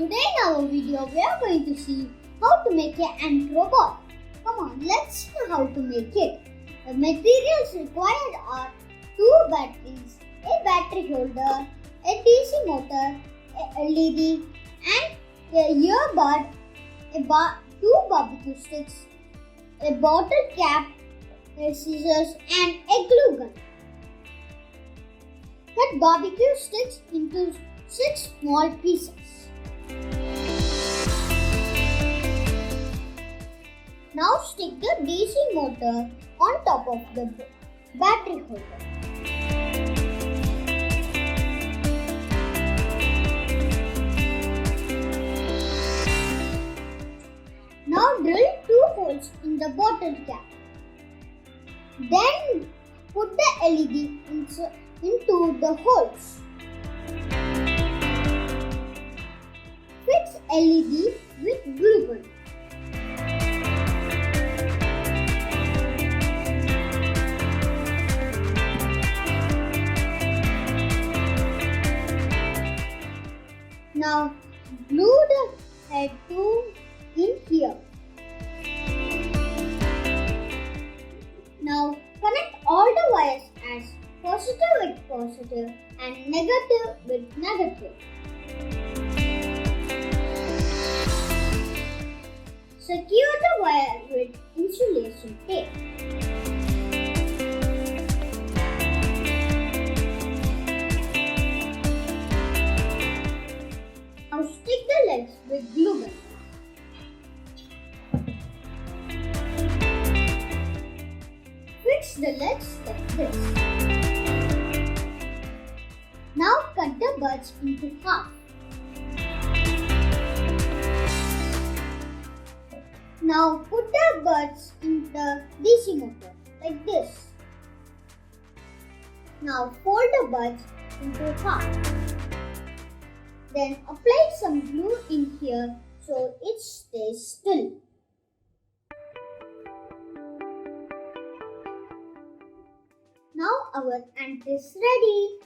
Today in our video we are going to see how to make an ant robot. Come on, let's see how to make it. The materials required are 2 batteries, a battery holder, a DC motor, a LED and a earbud, 2 barbecue sticks, a bottle cap, a scissors and a glue gun. Cut barbecue sticks into 6 small pieces. Now stick the DC motor on top of the battery holder. Now drill 2 holes in the bottle cap. Then put the LED into the holes. Fix LED with glue gun. Now glue the head in here. Now connect all the wires as positive with positive and negative with negative. Secure the wire with insulation tape. Now stick the legs with glue gun. Fix the legs like this. Now cut the buds into half. Now put the buds in the DC motor like this. Now fold the buds into half. Then apply some glue in here so it stays still. Now our ant is ready.